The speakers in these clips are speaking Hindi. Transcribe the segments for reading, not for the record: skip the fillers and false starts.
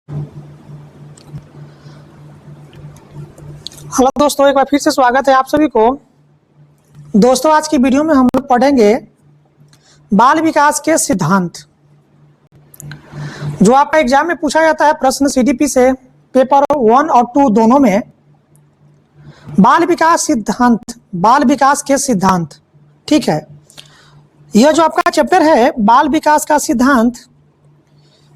हेलो दोस्तों, एक बार फिर से स्वागत है आप सभी को। दोस्तों, आज की वीडियो में हम लोग पढ़ेंगे बाल विकास के सिद्धांत। जो आपका एग्जाम में पूछा जाता है प्रश्न सीडीपी से पेपर 1 और 2 दोनों में। बाल विकास के सिद्धांत, ठीक है। यह जो आपका चैप्टर है बाल विकास का सिद्धांत,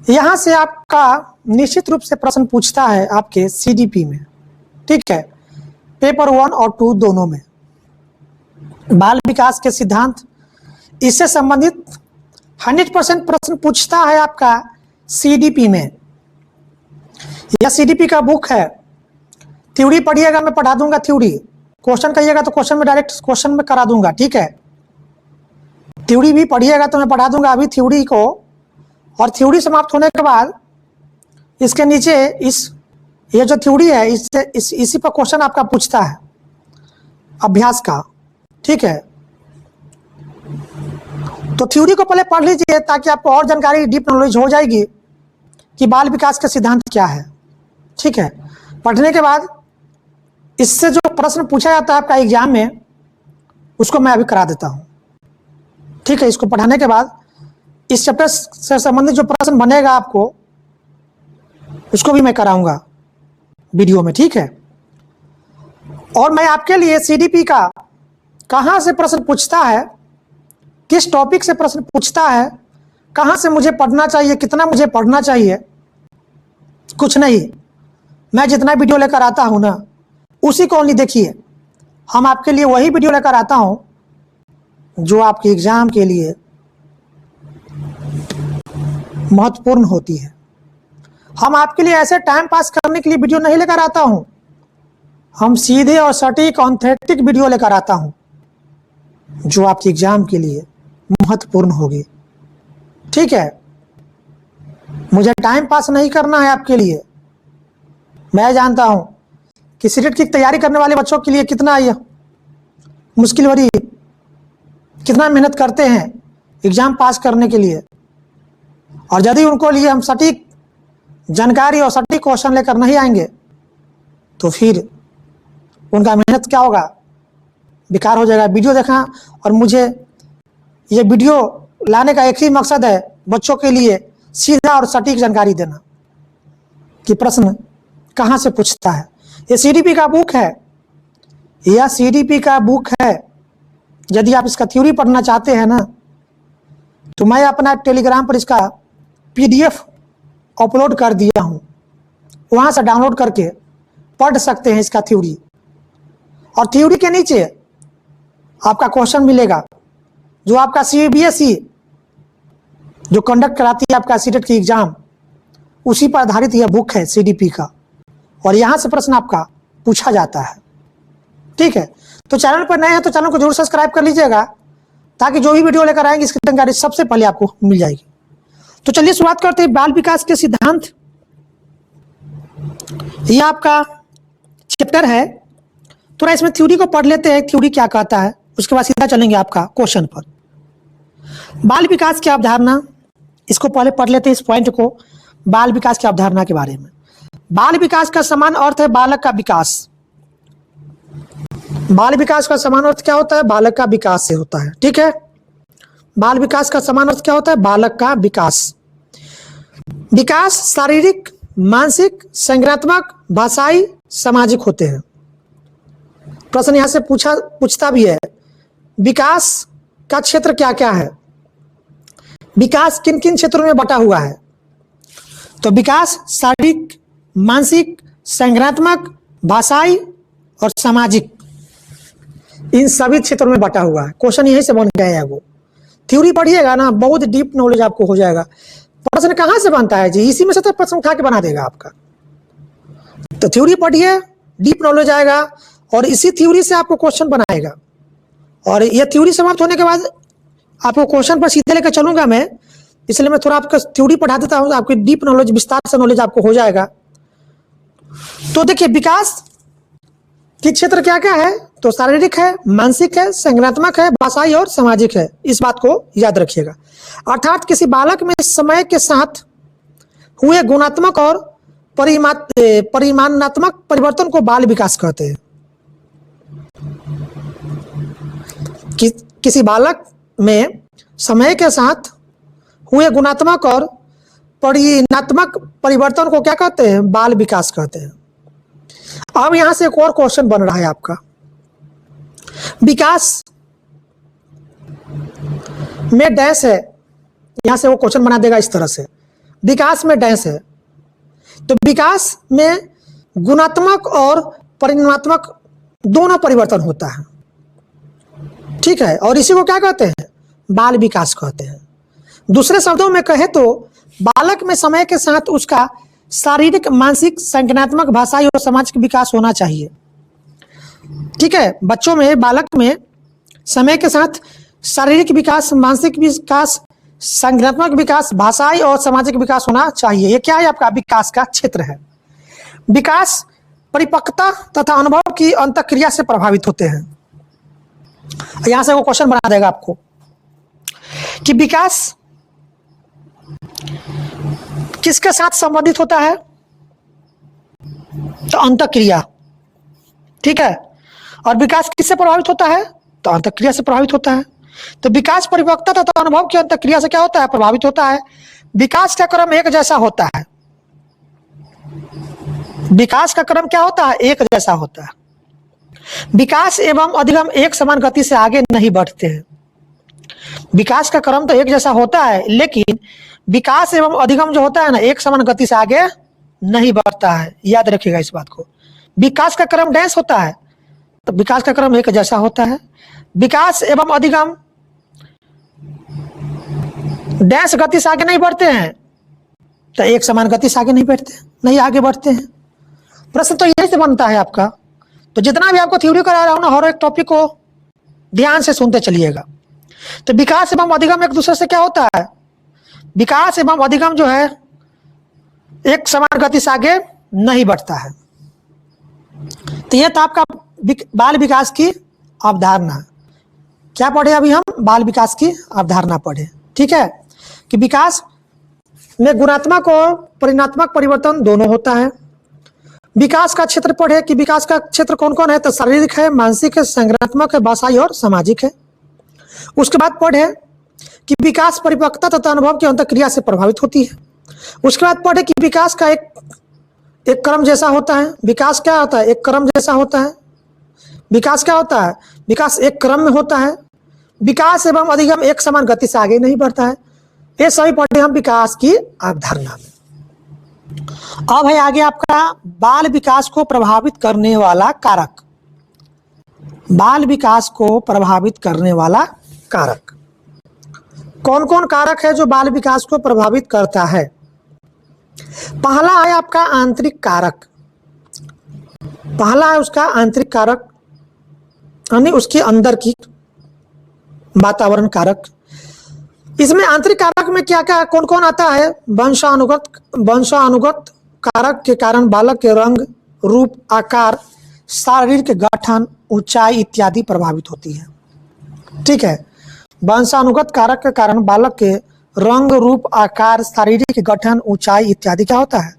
यहाँ से आपका निश्चित रूप से प्रश्न पूछता है आपके सीडीपी में, ठीक है, पेपर 1 और 2 दोनों में। बाल विकास के सिद्धांत, इससे संबंधित 100% प्रश्न पूछता है आपका सीडीपी में। यह सीडीपी का बुक है। थ्योरी पढ़िएगा, मैं पढ़ा दूंगा थ्योरी। क्वेश्चन कहिएगा तो क्वेश्चन में डायरेक्ट क्वेश्चन में करा दूंगा, ठीक है। थ्योरी भी पढ़िएगा तो मैं पढ़ा दूंगा अभी थ्योरी को। और थ्योरी समाप्त होने के बाद इसके नीचे ये जो थ्योरी है इसी पर क्वेश्चन आपका पूछता है अभ्यास का, ठीक है। तो थ्योरी को पहले पढ़ लीजिए ताकि आपको और जानकारी, डीप नॉलेज हो जाएगी कि बाल विकास का सिद्धांत क्या है, ठीक है। पढ़ने के बाद इससे जो प्रश्न पूछा जाता है आपका एग्जाम में, उसको मैं अभी करा देता हूं, ठीक है। इसको पढ़ाने के बाद इस चैप्टर से संबंधित जो प्रश्न बनेगा आपको, उसको भी मैं कराऊंगा वीडियो में, ठीक है। और मैं आपके लिए सीडीपी का कहां से प्रश्न पूछता है, किस टॉपिक से प्रश्न पूछता है, कहां से मुझे पढ़ना चाहिए, कितना मुझे पढ़ना चाहिए, कुछ नहीं। मैं जितना वीडियो लेकर आता हूं ना, उसी को ओनली देखिए। हम आपके लिए वही वीडियो लेकर आता हूं जो आपके एग्जाम के लिए महत्वपूर्ण होती है। हम आपके लिए ऐसे टाइम पास करने के लिए वीडियो नहीं लेकर आता हूं। हम सीधे और सटीक ऑथेंटिक वीडियो लेकर आता हूं जो आपके एग्जाम के लिए महत्वपूर्ण होगी, ठीक है। मुझे टाइम पास नहीं करना है आपके लिए। मैं जानता हूं कि सीटेट की तैयारी करने वाले बच्चों के लिए कितना मुश्किल हो रही है, कितना मेहनत करते हैं एग्जाम पास करने के लिए। और यदि उनको लिए हम सटीक जानकारी और सटीक क्वेश्चन लेकर नहीं आएंगे तो फिर उनका मेहनत क्या होगा, बेकार हो जाएगा। वीडियो देखना, और मुझे ये वीडियो लाने का एक ही मकसद है, बच्चों के लिए सीधा और सटीक जानकारी देना कि प्रश्न कहाँ से पूछता है। ये सीडीपी का बुक है, यह सीडीपी का बुक है। यदि आप इसका थ्योरी पढ़ना चाहते हैं ना, तो मैं अपना टेलीग्राम पर इसका पीडीएफ अपलोड कर दिया हूं, वहां से डाउनलोड करके पढ़ सकते हैं इसका थ्योरी। और थ्योरी के नीचे आपका क्वेश्चन मिलेगा जो आपका सीबीएसई जो कंडक्ट कराती है आपका सीटेट की एग्जाम, उसी पर आधारित यह बुक है सीडीपी का। और यहां से प्रश्न आपका पूछा जाता है, ठीक है। तो चैनल पर नए हैं तो चैनल को जरूर सब्सक्राइब कर लीजिएगा ताकि जो भी वीडियो लेकर आएंगे इसकी जानकारी सबसे पहले आपको मिल जाएगी। तो चलिए शुरुआत करते हैं बाल विकास के सिद्धांत। यह आपका चैप्टर है। थोड़ा इसमें थ्योरी को पढ़ लेते हैं, थ्योरी क्या कहता है, उसके बाद सीधा चलेंगे आपका क्वेश्चन पर। बाल विकास की अवधारणा, इसको पहले पढ़ लेते हैं इस पॉइंट को, बाल विकास की अवधारणा के बारे में। बाल विकास का समान अर्थ है बालक का विकास। बाल विकास का समान अर्थ क्या होता है, बालक का विकास से होता है, ठीक है। बाल विकास का समान अर्थ क्या होता है, बालक का विकास। विकास शारीरिक, मानसिक, संज्ञानात्मक, भाषाई, सामाजिक होते हैं। प्रश्न यहां से पूछता भी है, विकास का क्षेत्र क्या क्या है, विकास किन किन क्षेत्रों में बटा हुआ है। तो विकास शारीरिक, मानसिक, संज्ञानात्मक, भाषाई और सामाजिक, इन सभी क्षेत्रों में बटा हुआ है। क्वेश्चन यहीं से बन गया है। वो थ्योरी पढ़िएगा ना, बहुत डीप नॉलेज आपको हो जाएगा। प्रश्न कहां से बनता है जी, इसी में से तो प्रश्न उठा के बना देगा आपका। तो थ्योरी पढ़िए, डीप नॉलेज आएगा और इसी थ्योरी से आपको क्वेश्चन बनाएगा। और यह थ्योरी समाप्त होने के बाद आपको क्वेश्चन पर सीधे लेकर चलूंगा मैं, इसलिए मैं थोड़ा आपका थ्योरी पढ़ा देता हूं, आपकी डीप नॉलेज, विस्तार से नॉलेज आपको हो जाएगा। तो देखिए, विकास के क्षेत्र क्या क्या है, तो शारीरिक है, मानसिक है, संज्ञानात्मक है, भाषाई और सामाजिक है। इस बात को याद रखिएगा। अर्थात किसी बालक में समय के साथ हुए गुणात्मक और परिमाणात्मक परिवर्तन को बाल विकास कहते हैं। किसी बालक में समय के साथ हुए गुणात्मक और परिमाणात्मक परिवर्तन को क्या कहते हैं? बाल विकास कहते हैं। अब यहां से एक और क्वेश्चन बन रहा है आपका, विकास में डैश है, यहां से वो क्वेश्चन बना देगा इस तरह से, विकास में डैश है, तो विकास में गुणात्मक और परिमाणात्मक दोनों परिवर्तन होता है, ठीक है, और इसी को क्या कहते हैं? बाल विकास कहते हैं। दूसरे शब्दों में कहे तो बालक में समय के साथ उसका शारीरिक, मानसिक, संज्ञानात्मक, भाषाई और सामाजिक विकास होना चाहिए, ठीक है। बच्चों में, बालक में समय के साथ शारीरिक विकास, मानसिक विकास, संज्ञानात्मक विकास, भाषाई और सामाजिक विकास होना चाहिए। ये क्या है? आपका विकास का क्षेत्र है। विकास परिपक्वता तथा अनुभव की अंतःक्रिया से प्रभावित होते हैं। यहां से वो क्वेश्चन बना देगा आपको कि विकास किसके साथ संबंधित होता है? तो अंतःक्रिया, ठीक है। और विकास किससे प्रभावित होता है? तो अंतःक्रिया से प्रभावित होता है। तो विकास परिपक्वता तथा अनुभव की अंतःक्रिया से क्या होता है? प्रभावित होता है। विकास का क्रम एक जैसा होता है। विकास का क्रम क्या होता है? एक जैसा होता है। विकास एवं अधिगम एक समान गति से आगे नहीं बढ़ते हैं। विकास का क्रम तो एक जैसा होता है, लेकिन विकास एवं अधिगम जो होता है ना, एक समान गति से आगे नहीं बढ़ता है। याद रखिएगा इस बात को। विकास का क्रम डैश होता है, तो विकास का क्रम एक जैसा होता है। विकास एवं अधिगम डैश गति से आगे नहीं बढ़ते हैं, तो एक समान गति से आगे नहीं बढ़ते, नहीं आगे बढ़ते हैं। प्रश्न तो यही से बनता है आपका। तो जितना भी आपको थ्योरी करा रहा हूं ना, हर एक टॉपिक को ध्यान से सुनते चलिएगा। तो विकास एवं अधिगम एक दूसरे से क्या होता है? विकास एवं अधिगम जो है एक समान गति से आगे नहीं बढ़ता है। तो यह था आपका बाल विकास की अवधारणा। क्या पढ़े अभी हम? बाल विकास की अवधारणा पढ़े, ठीक है, कि विकास में गुणात्मक और परिमाणात्मक परिवर्तन दोनों होता है। विकास का क्षेत्र पढ़े कि विकास का क्षेत्र कौन कौन है? तो शारीरिक है, मानसिक है, संज्ञानात्मक है, भाषाई और सामाजिक है। उसके बाद पढ़े कि विकास परिपक्वता तथा अनुभव की अंतःक्रिया से प्रभावित होती है। उसके बाद पढ़े कि विकास का एक क्रम जैसा होता है। विकास क्या होता है? एक क्रम जैसा होता है। विकास क्या होता है? विकास एक क्रम में होता है। विकास एवं अधिगम एक समान गति से आगे नहीं बढ़ता है। ये सभी पढ़े हम विकास की अवधारणा में। अब है आगे आपका बाल विकास को प्रभावित करने वाला कारक। बाल विकास को प्रभावित करने वाला कारक कौन कौन कारक है जो बाल विकास को प्रभावित करता है? पहला है आपका आंतरिक कारक। पहला है उसका आंतरिक कारक, यानी उसके अंदर की वातावरण कारक। इसमें आंतरिक कारक में क्या क्या कौन कौन आता है? वंशानुगत कारक के कारण बालक के रंग, रूप, आकार, शारीरिक गठन, ऊंचाई इत्यादि प्रभावित होती है, ठीक है। वंशानुगत कारक के कारण बालक के रंग, रूप, आकार, शारीरिक गठन, ऊंचाई इत्यादि क्या होता है?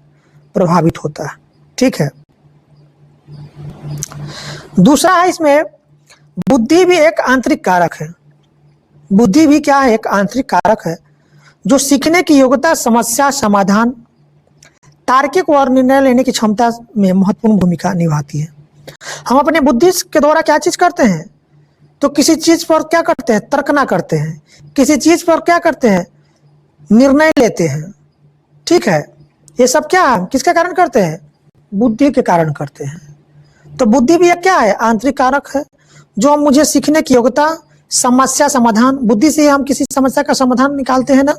प्रभावित होता है, ठीक है। दूसरा है इसमें बुद्धि भी एक आंतरिक कारक है। बुद्धि भी क्या है? एक आंतरिक कारक है जो सीखने की योग्यता, समस्या समाधान, तार्किक और निर्णय लेने की क्षमता में महत्वपूर्ण भूमिका निभाती है। हम अपने बुद्धि के द्वारा क्या चीज करते हैं? तो किसी चीज पर क्या करते हैं? तर्कना करते हैं। किसी चीज पर क्या करते हैं? निर्णय लेते हैं, ठीक है। ये सब क्या किसके कारण करते हैं? बुद्धि के कारण करते हैं। तो बुद्धि भी एक क्या है? आंतरिक कारक है जो मुझे सीखने की योग्यता, समस्या समाधान, बुद्धि से हम किसी समस्या का समाधान निकालते हैं ना,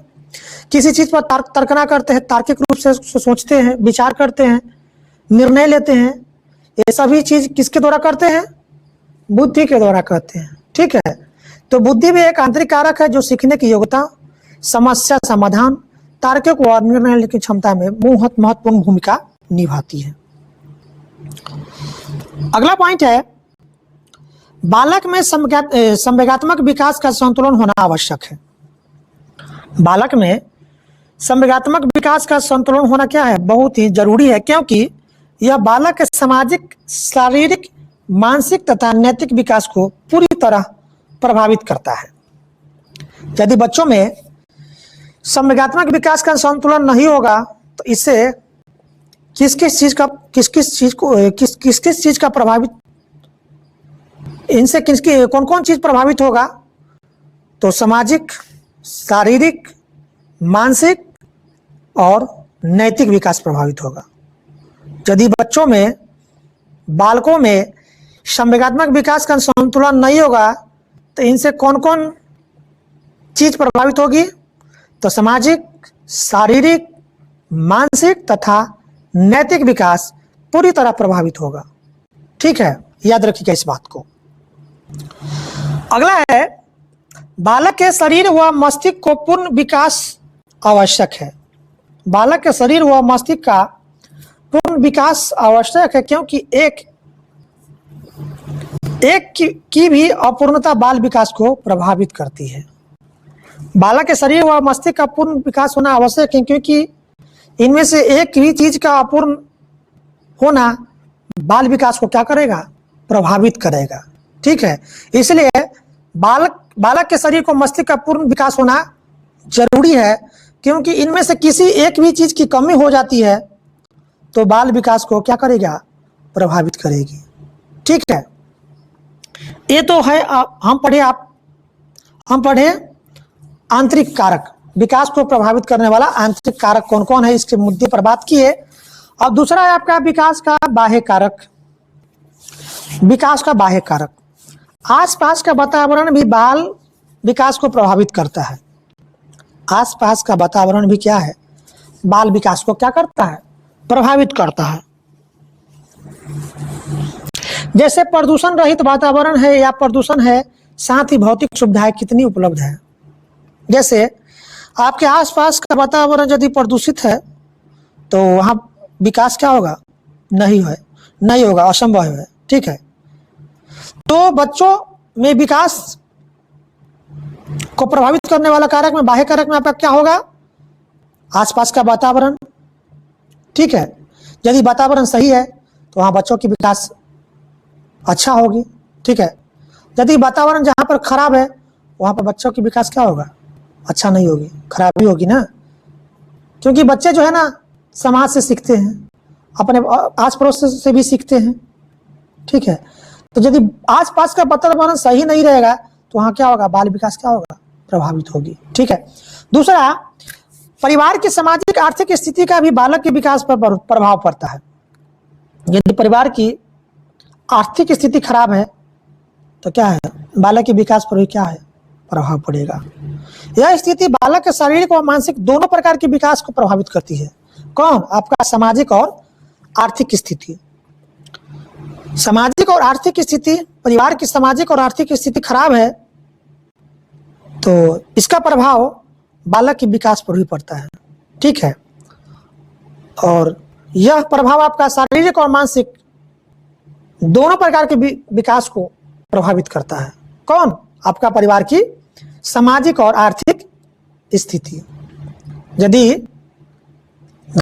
किसी चीज पर तर्कना करते हैं, तार्किक रूप से सोचते हैं, विचार करते हैं, निर्णय लेते हैं। ये सभी चीज किसके द्वारा करते हैं? बुद्धि के द्वारा करते हैं, ठीक है। तो बुद्धि भी एक आंतरिक कारक है जो सीखने की योग्यता, समस्या समाधान, तार्किक और निर्णय लेने की क्षमता में महत्वपूर्ण भूमिका निभाती है। अगला पॉइंट है बालक में संवेगात्मक विकास का संतुलन होना आवश्यक है। बालक में संवेगात्मक विकास का संतुलन होना क्या है, बहुत ही जरूरी है, क्योंकि यह बालक के सामाजिक, शारीरिक, मानसिक तथा नैतिक विकास को पूरी तरह प्रभावित करता है। यदि बच्चों में संवेगात्मक विकास का संतुलन नहीं होगा तो इससे किस किस चीज का प्रभावित, इनसे किसकी कौन कौन चीज प्रभावित होगा, तो सामाजिक, शारीरिक, मानसिक और नैतिक विकास प्रभावित होगा। यदि बच्चों में, बालकों में संवेगात्मक विकास का संतुलन नहीं होगा तो इनसे कौन कौन चीज प्रभावित होगी, तो सामाजिक, शारीरिक, मानसिक तथा नैतिक विकास पूरी तरह प्रभावित होगा। ठीक है, याद रखिएगा इस बात को। अगला है, बालक के शरीर व मस्तिष्क को पूर्ण विकास आवश्यक है। बालक के शरीर व मस्तिष्क का पूर्ण विकास आवश्यक है, क्योंकि एक की भी अपूर्णता बाल विकास को प्रभावित करती है। बालक के शरीर व मस्तिष्क का पूर्ण विकास होना आवश्यक है, क्योंकि इनमें से एक भी चीज का अपूर्ण होना बाल विकास को क्या करेगा, प्रभावित करेगा। ठीक है, इसलिए बालक के शरीर को मस्तिष्क का पूर्ण विकास होना जरूरी है, क्योंकि इनमें से किसी एक भी चीज की कमी हो जाती है तो बाल विकास को क्या करेगा, प्रभावित करेगी। ठीक है, ये तो है। हम पढ़े आंतरिक कारक, विकास को प्रभावित करने वाला आंतरिक कारक कौन कौन है, इसके मुद्दे पर बात की है। और दूसरा है आपका विकास का बाह्य कारक। विकास का बाह्य कारक, आसपास का वातावरण भी बाल विकास को प्रभावित करता है। आसपास का वातावरण भी क्या है, बाल विकास को क्या करता है, प्रभावित करता है। जैसे प्रदूषण रहित वातावरण है या प्रदूषण है, साथ ही भौतिक सुविधाएं कितनी उपलब्ध है। जैसे आपके आसपास का वातावरण यदि प्रदूषित है तो वहां विकास क्या होगा, नहीं होगा, असंभव है। ठीक है, तो बच्चों में विकास को प्रभावित करने वाला कारक में, बाह्य कारक में आपका क्या होगा, आसपास का वातावरण। ठीक है, यदि वातावरण सही है तो वहां बच्चों की विकास अच्छा होगी। ठीक है, यदि वातावरण जहां पर खराब है वहां पर बच्चों की विकास क्या होगा, अच्छा नहीं होगी, खराबी होगी ना। क्योंकि बच्चे जो है ना समाज से सीखते हैं, अपने आस पड़ोस से भी सीखते हैं। ठीक है, तो यदि आसपास का वातावरण सही नहीं रहेगा तो वहां क्या होगा, बाल विकास क्या होगा, प्रभावित होगी। ठीक है, दूसरा, परिवार की सामाजिक आर्थिक स्थिति का भी बालक के विकास पर प्रभाव पड़ता है। यदि परिवार की आर्थिक स्थिति खराब है तो क्या है, बालक के विकास पर भी क्या है, प्रभाव पड़ेगा। यह स्थिति बालक के शारीरिक और मानसिक दोनों प्रकार के विकास को प्रभावित करती है। कौन, आपका सामाजिक और आर्थिक स्थिति। सामाजिक और आर्थिक स्थिति, परिवार की सामाजिक और आर्थिक स्थिति खराब है तो इसका प्रभाव बालक के विकास पर भी पड़ता है। ठीक है, और यह प्रभाव आपका शारीरिक और मानसिक दोनों प्रकार के विकास को प्रभावित करता है। कौन, आपका परिवार की सामाजिक और आर्थिक स्थिति। यदि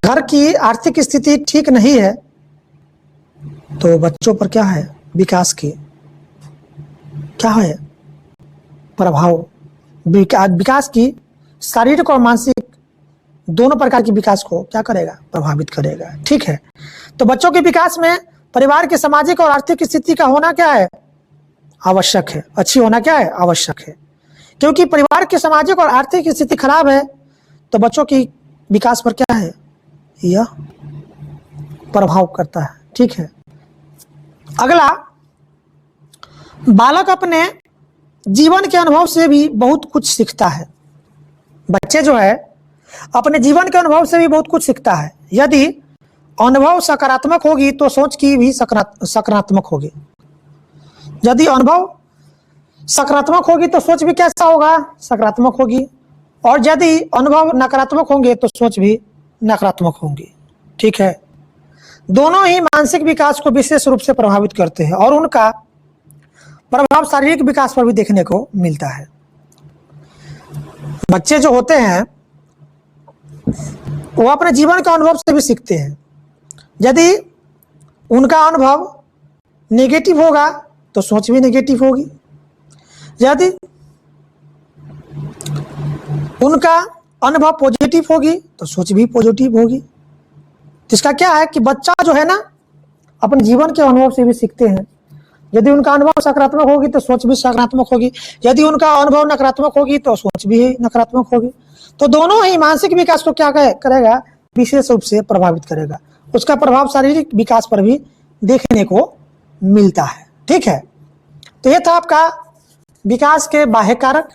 घर की आर्थिक स्थिति ठीक नहीं है तो बच्चों पर क्या है, विकास की क्या है, प्रभाव, विकास की शारीरिक और मानसिक दोनों प्रकार के विकास को क्या करेगा, प्रभावित करेगा। ठीक है, तो बच्चों के विकास में परिवार की सामाजिक और आर्थिक स्थिति का होना क्या है, आवश्यक है, अच्छी होना क्या है, आवश्यक है। क्योंकि परिवार की सामाजिक और आर्थिक स्थिति खराब है तो बच्चों की विकास पर क्या है, यह प्रभाव करता है। ठीक है, अगला, बालक अपने जीवन के अनुभव से भी बहुत कुछ सीखता है। बच्चे जो है अपने जीवन के अनुभव से भी बहुत कुछ सीखता है। यदि अनुभव सकारात्मक होगी तो सोच की भी सकारात्मक होगी। यदि अनुभव सकारात्मक होगी तो सोच भी कैसा होगा, सकारात्मक होगी। और यदि अनुभव नकारात्मक होंगे तो सोच भी नकारात्मक होंगी। ठीक है, दोनों ही मानसिक विकास को विशेष रूप से प्रभावित करते हैं और उनका प्रभाव शारीरिक विकास पर भी देखने को मिलता है। बच्चे जो होते हैं वो अपने जीवन के अनुभव से भी सीखते हैं। यदि उनका अनुभव नेगेटिव होगा तो सोच भी नेगेटिव होगी, यदि उनका अनुभव पॉजिटिव होगी तो सोच भी पॉजिटिव होगी। तो इसका क्या है कि बच्चा जो है ना अपने जीवन के अनुभव से भी सीखते हैं। यदि उनका अनुभव सकारात्मक होगी तो सोच भी सकारात्मक होगी, यदि उनका अनुभव नकारात्मक होगी तो सोच भी नकारात्मक होगी। तो दोनों ही मानसिक विकास को क्या करेगा, विशेष रूप से प्रभावित करेगा। उसका प्रभाव शारीरिक विकास पर भी देखने को मिलता है। ठीक है, तो ये था आपका विकास के बाह्य कारक।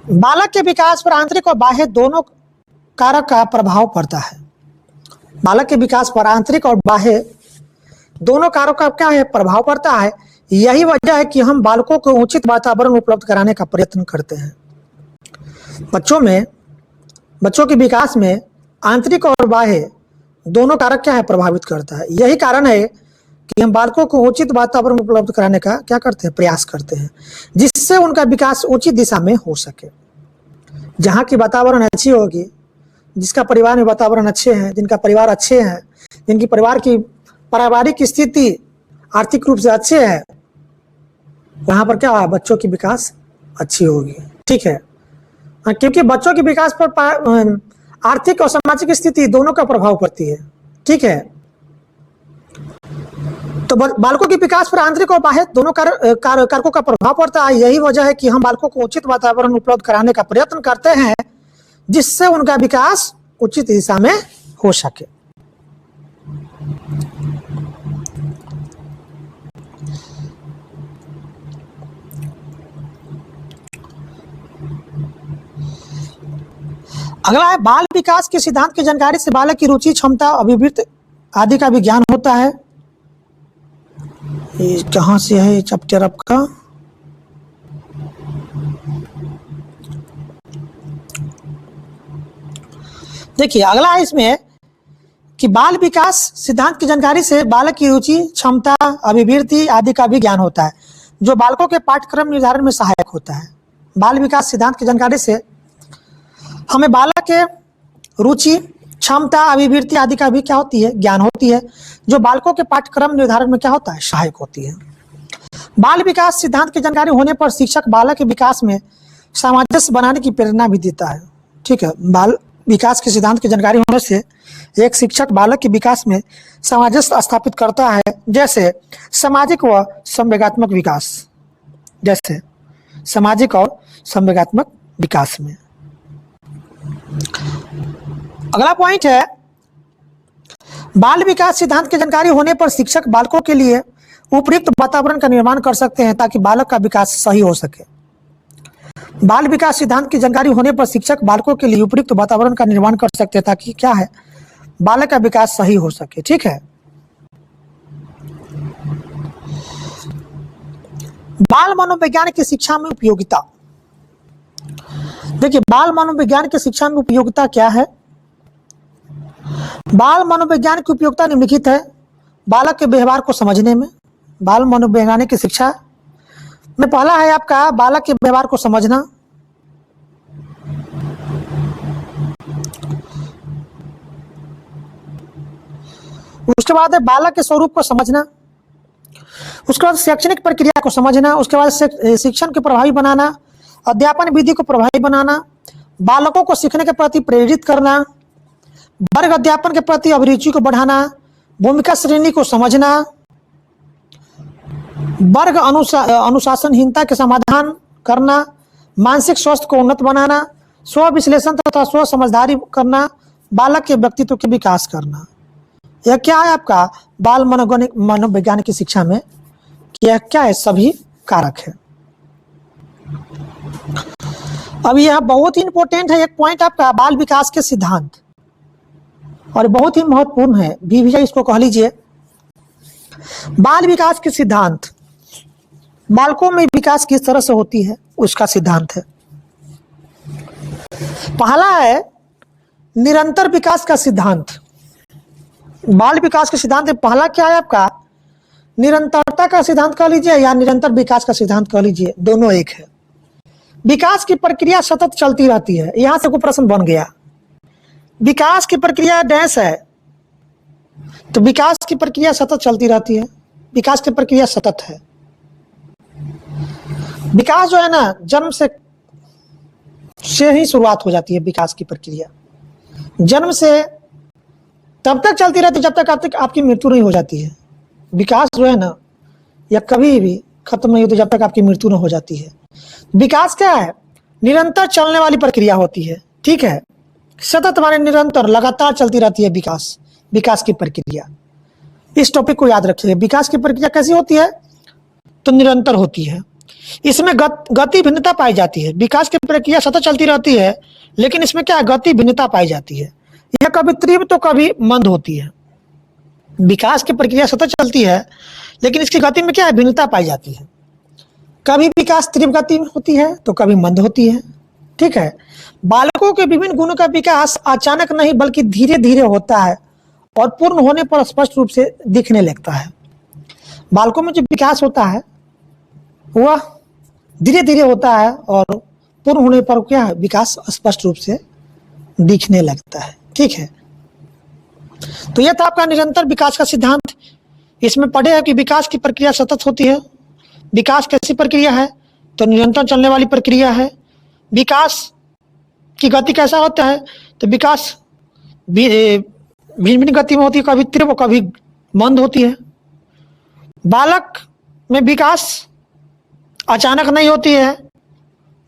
बालक के विकास पर आंतरिक और बाह्य दोनों कारक का प्रभाव पड़ता है। बालक के विकास पर आंतरिक और बाह्य दोनों कारकों का क्या है, प्रभाव पड़ता है। यही वजह है कि हम बालकों को उचित वातावरण उपलब्ध कराने का प्रयत्न करते हैं। बच्चों के विकास में आंतरिक और बाह्य दोनों कारक क्या है, प्रभावित करता है। यही कारण है कि हम बालकों को उचित वातावरण उपलब्ध कराने का क्या करते हैं, प्रयास करते हैं, जिससे उनका विकास उचित दिशा में हो सके। जहाँ की वातावरण अच्छी होगी, जिसका परिवार में वातावरण अच्छे हैं, जिनका परिवार अच्छे हैं, जिनकी परिवार की पारिवारिक स्थिति आर्थिक रूप से अच्छे है, वहाँ पर क्या है, बच्चों की विकास अच्छी होगी। ठीक है, क्योंकि बच्चों के विकास पर आर्थिक और सामाजिक स्थिति दोनों का प्रभाव पड़ती है। ठीक है, तो बालकों के विकास पर आंतरिक और बाह्य दोनों कारकों का प्रभाव पड़ता है। यही वजह है कि हम बालकों को उचित वातावरण उपलब्ध कराने का प्रयत्न करते हैं, जिससे उनका विकास उचित दिशा में हो सके। अगला है बाल विकास के सिद्धांत की जानकारी से बालक की रुचि, क्षमता, अभिवृत्ति आदि का भी ज्ञान होता है। ये कहाँ से है चैप्टर आपका, देखिए अगला है इसमें कि बाल विकास सिद्धांत की जानकारी से बालक की रुचि, क्षमता, अभिवृत्ति आदि का भी ज्ञान होता है, जो बालकों के पाठ्यक्रम निर्धारण में सहायक होता है। बाल विकास सिद्धांत की जानकारी से हमें बालक के रुचि, क्षमता, अभिवृत्ति आदि का भी क्या होती है, ज्ञान होती है, जो बालकों के पाठ्यक्रम निर्धारण में क्या होता है, सहायक होती है। बाल विकास सिद्धांत की जानकारी होने पर शिक्षक बालक के विकास में सामंजस्य बनाने की प्रेरणा भी देता है। ठीक है, बाल विकास के सिद्धांत की जानकारी होने से एक शिक्षक बालक के विकास में सामंजस्य स्थापित करता है, जैसे सामाजिक व संवेगात्मक विकास, जैसे सामाजिक और संवेगात्मक विकास में। अगला पॉइंट है बाल विकास सिद्धांत की जानकारी होने पर शिक्षक बालकों के लिए उपयुक्त वातावरण का निर्माण कर सकते हैं, ताकि बालक का विकास सही हो सके। बाल विकास सिद्धांत की जानकारी होने पर शिक्षक बालकों के लिए उपयुक्त वातावरण का निर्माण कर सकते हैं, ताकि क्या है, बालक का विकास सही हो सके। ठीक है, बाल मनोविज्ञान की शिक्षा में उपयोगिता। देखिए बाल मनोविज्ञान की शिक्षा में उपयोगिता क्या है। बाल मनोविज्ञान की उपयोगिता निम्नलिखित है। बालक के व्यवहार को समझने में, बाल मनोवैज्ञानिक की शिक्षा में पहला है आपका बालक के व्यवहार को समझना। उसके बाद है बालक के स्वरूप को समझना। उसके बाद शैक्षणिक प्रक्रिया को समझना। उसके बाद शिक्षण को प्रभावी बनाना, अध्यापन विधि को प्रभावी बनाना, बालकों को सीखने के प्रति प्रेरित करना, वर्ग अध्यापन के प्रति अभिरुचि को बढ़ाना, भूमिका श्रेणी को समझना, वर्ग अनुशासनहीनता के समाधान करना, मानसिक स्वास्थ्य को उन्नत बनाना, स्व विश्लेषण तथा स्व समझदारी करना, बालक के व्यक्तित्व के विकास करना। यह क्या है आपका बाल मनोविज्ञान की शिक्षा में, यह क्या है, सभी कारक है। अब यह बहुत ही इंपॉर्टेंट है एक पॉइंट आपका बाल विकास के सिद्धांत, और बहुत ही महत्वपूर्ण है भी भैया, इसको कह लीजिए। बाल विकास के सिद्धांत, बालकों में विकास किस तरह से होती है उसका सिद्धांत है। पहला है निरंतर विकास का सिद्धांत। बाल विकास के सिद्धांत में पहला क्या है आपका, निरंतरता का सिद्धांत कह लीजिए या निरंतर विकास का सिद्धांत कह लीजिए, दोनों एक है। विकास की प्रक्रिया सतत चलती रहती है। यहां से कोई प्रश्न बन गया, विकास की प्रक्रिया डैश है, तो विकास की प्रक्रिया सतत चलती रहती है, विकास की प्रक्रिया सतत है। विकास जो है ना, जन्म से ही शुरुआत हो जाती है विकास की प्रक्रिया। जन्म से तब तक चलती रहती है जब तक आपकी मृत्यु नहीं हो जाती है। विकास जो है ना, या कभी भी खत्म नहीं होती जब तक आपकी मृत्यु नहीं हो जाती है। विकास क्या है? निरंतर चलने वाली प्रक्रिया होती है, ठीक है। सतत माने निरंतर, लगातार चलती रहती है विकास की प्रक्रिया। इस टॉपिक को याद रखिए। विकास की प्रक्रिया कैसी होती है? तो निरंतर होती है। इसमें गति भिन्नता पाई जाती है। विकास की प्रक्रिया सतत चलती रहती है, लेकिन इसमें क्या है? गति भिन्नता पाई जाती है। यह कभी तीव्र तो कभी मंद होती है। विकास की प्रक्रिया सतत चलती है, लेकिन इसकी गति में क्या है? भिन्नता पाई जाती है। कभी विकास तीव्र गति में होती है तो कभी मंद होती है, ठीक है। बालकों के विभिन्न गुणों का विकास अचानक नहीं बल्कि धीरे धीरे होता है और पूर्ण होने पर स्पष्ट रूप से दिखने लगता है। बालकों में जो विकास होता है वह धीरे धीरे होता है और पूर्ण होने पर क्या है? विकास स्पष्ट रूप से दिखने लगता है, ठीक है। तो यह था आपका निरंतर विकास का सिद्धांत। इसमें पढ़े है कि विकास की प्रक्रिया सतत होती है। विकास कैसी प्रक्रिया है? तो निरंतर चलने वाली प्रक्रिया है। विकास की गति कैसा होता है? तो विकास भिन्न भिन्न गति में होती है, कभी तीव्र कभी मंद होती है। बालक में विकास अचानक नहीं होती है,